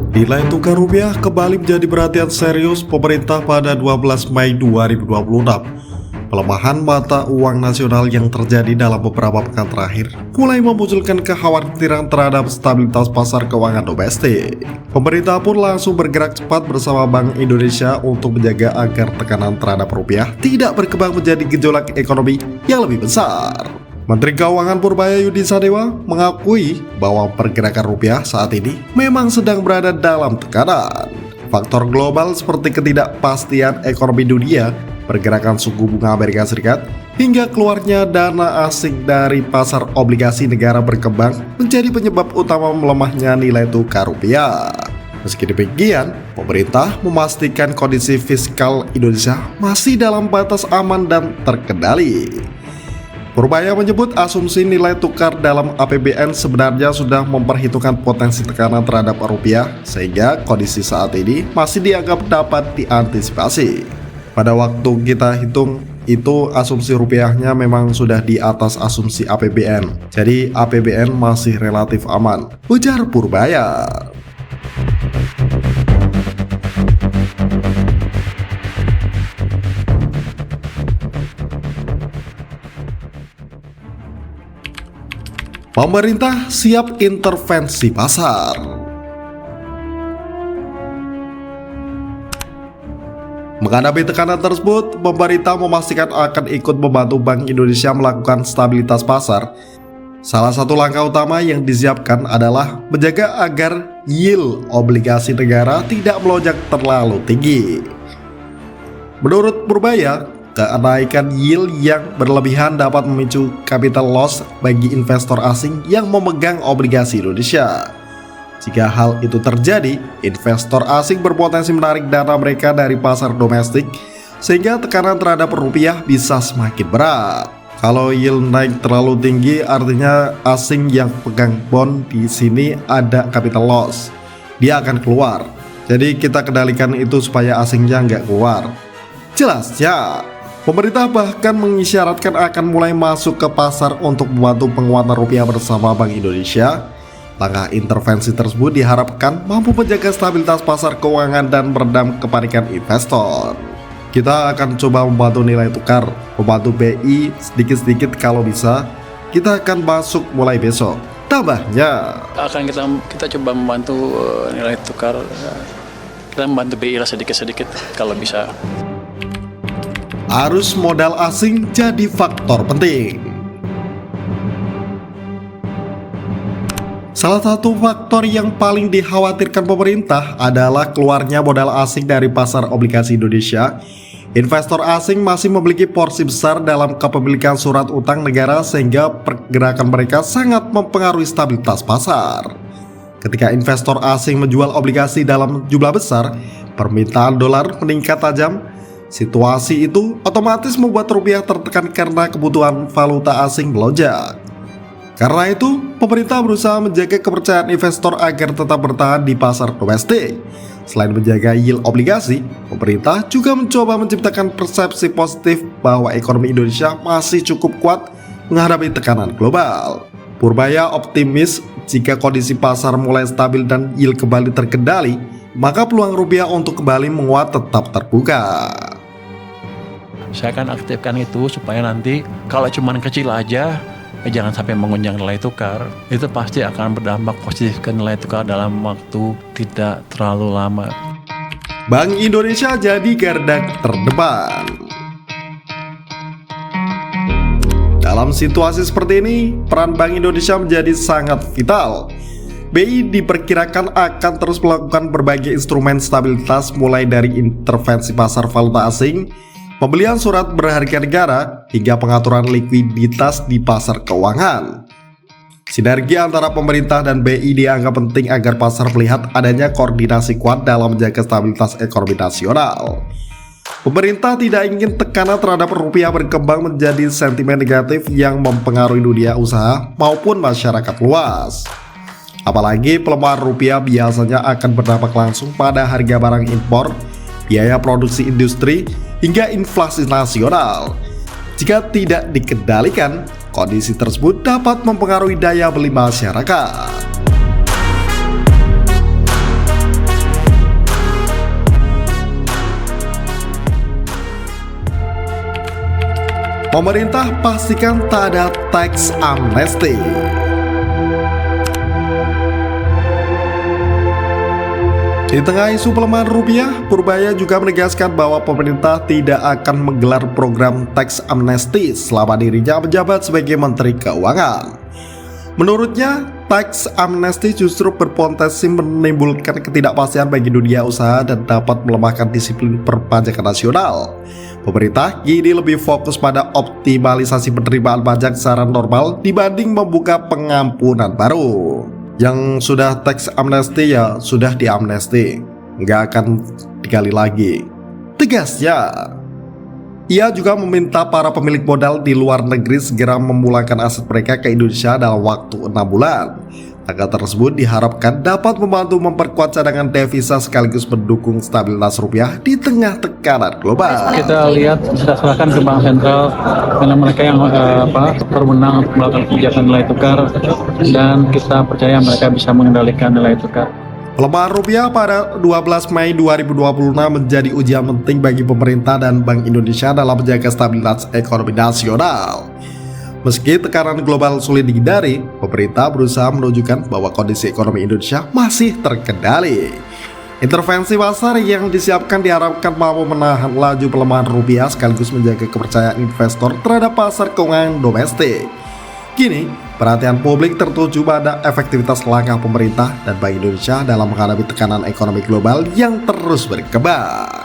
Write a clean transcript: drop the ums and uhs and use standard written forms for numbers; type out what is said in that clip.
Nilai tukar rupiah kembali menjadi perhatian serius pemerintah pada 12 Mei 2026. Pelemahan mata uang nasional yang terjadi dalam beberapa pekan terakhir mulai memunculkan kekhawatiran terhadap stabilitas pasar keuangan domestik. Pemerintah pun langsung bergerak cepat bersama Bank Indonesia untuk menjaga agar tekanan terhadap rupiah tidak berkembang menjadi gejolak ekonomi yang lebih besar. Menteri Keuangan Purbaya Yudi Sadewa mengakui bahwa pergerakan rupiah saat ini memang sedang berada dalam tekanan. Faktor global seperti ketidakpastian ekonomi dunia, pergerakan suku bunga Amerika Serikat, hingga keluarnya dana asing dari pasar obligasi negara berkembang menjadi penyebab utama melemahnya nilai tukar rupiah. Meski demikian, pemerintah memastikan kondisi fiskal Indonesia masih dalam batas aman dan terkendali. Purbaya menyebut asumsi nilai tukar dalam APBN sebenarnya sudah memperhitungkan potensi tekanan terhadap rupiah sehingga kondisi saat ini masih dianggap dapat diantisipasi. Pada waktu kita hitung itu asumsi rupiahnya memang sudah di atas asumsi APBN. Jadi APBN masih relatif aman, ujar Purbaya. Pemerintah siap intervensi pasar. Menghadapi tekanan tersebut, pemerintah memastikan akan ikut membantu Bank Indonesia melakukan stabilitas pasar. Salah satu langkah utama yang disiapkan adalah menjaga agar yield obligasi negara tidak melonjak terlalu tinggi. Menurut Purbaya, kenaikan yield yang berlebihan dapat memicu capital loss bagi investor asing yang memegang obligasi Indonesia. Jika hal itu terjadi, investor asing berpotensi menarik dana mereka dari pasar domestik, sehingga tekanan terhadap rupiah bisa semakin berat. Kalau yield naik terlalu tinggi, artinya asing yang pegang bond di sini ada capital loss. Dia akan keluar. Jadi kita kendalikan itu supaya asingnya nggak keluar. Jelas ya. Pemerintah bahkan mengisyaratkan akan mulai masuk ke pasar untuk membantu penguatan rupiah bersama Bank Indonesia. Langkah intervensi tersebut diharapkan mampu menjaga stabilitas pasar keuangan dan meredam kepanikan investor. Kita akan coba membantu nilai tukar, membantu BI sedikit-sedikit kalau bisa. Kita akan masuk mulai besok. Tambahnya, kita coba membantu nilai tukar. Kita membantu BI lah sedikit-sedikit kalau bisa. Arus modal asing jadi faktor penting. Salah satu faktor yang paling dikhawatirkan pemerintah adalah keluarnya modal asing dari pasar obligasi Indonesia. Investor asing masih memiliki porsi besar dalam kepemilikan surat utang negara sehingga pergerakan mereka sangat mempengaruhi stabilitas pasar. Ketika investor asing menjual obligasi dalam jumlah besar, permintaan dolar meningkat tajam. Situasi itu otomatis membuat rupiah tertekan karena kebutuhan valuta asing melonjak. Karena itu, pemerintah berusaha menjaga kepercayaan investor agar tetap bertahan di pasar domestik. Selain menjaga yield obligasi, pemerintah juga mencoba menciptakan persepsi positif bahwa ekonomi Indonesia masih cukup kuat menghadapi tekanan global. Purbaya optimis jika kondisi pasar mulai stabil dan yield kembali terkendali, maka peluang rupiah untuk kembali menguat tetap terbuka. Saya akan aktifkan itu supaya nanti kalau cuman kecil aja, jangan sampai mengunjang nilai tukar. Itu pasti akan berdampak positif ke nilai tukar dalam waktu tidak terlalu lama. Bank Indonesia jadi garda terdepan. Dalam situasi seperti ini, peran Bank Indonesia menjadi sangat vital. BI diperkirakan akan terus melakukan berbagai instrumen stabilitas mulai dari intervensi pasar valuta asing, pembelian surat berharga negara, hingga pengaturan likuiditas di pasar keuangan. Sinergi antara pemerintah dan BI dianggap penting agar pasar melihat adanya koordinasi kuat dalam menjaga stabilitas ekonomi nasional. Pemerintah tidak ingin tekanan terhadap rupiah berkembang menjadi sentimen negatif yang mempengaruhi dunia usaha maupun masyarakat luas. Apalagi pelemahan rupiah biasanya akan berdampak langsung pada harga barang impor, biaya produksi industri, hingga inflasi nasional. Jika tidak dikendalikan, kondisi tersebut dapat mempengaruhi daya beli masyarakat. Pemerintah pastikan tak ada tax amnesty. Di tengah isu pelemahan rupiah, Purbaya juga menegaskan bahwa pemerintah tidak akan menggelar program tax amnesty selama dirinya menjabat sebagai Menteri Keuangan. Menurutnya, tax amnesty justru berpotensi menimbulkan ketidakpastian bagi dunia usaha dan dapat melemahkan disiplin perpajakan nasional. Pemerintah kini lebih fokus pada optimalisasi penerimaan pajak secara normal dibanding membuka pengampunan baru. Yang sudah tax amnesty ya sudah diamnesti, nggak akan digali lagi, tegasnya. Ia juga meminta para pemilik modal di luar negeri segera memulangkan aset mereka ke Indonesia dalam waktu 6 bulan. Langkah tersebut diharapkan dapat membantu memperkuat cadangan devisa sekaligus mendukung stabilitas rupiah di tengah tekanan global. Kita lihat, kita serahkan ke Bank Sentral karena mereka yang berwenang untuk melakukan kebijakan nilai tukar, dan kita percaya mereka bisa mengendalikan nilai tukar. Pelemahan rupiah pada 12 Mei 2026 menjadi ujian penting bagi pemerintah dan Bank Indonesia dalam menjaga stabilitas ekonomi nasional. Meski tekanan global sulit dihindari, pemerintah berusaha menunjukkan bahwa kondisi ekonomi Indonesia masih terkendali. Intervensi pasar yang disiapkan diharapkan mampu menahan laju pelemahan rupiah sekaligus menjaga kepercayaan investor terhadap pasar keuangan domestik. Kini, perhatian publik tertuju pada efektivitas langkah pemerintah dan Bank Indonesia dalam menghadapi tekanan ekonomi global yang terus berkembang.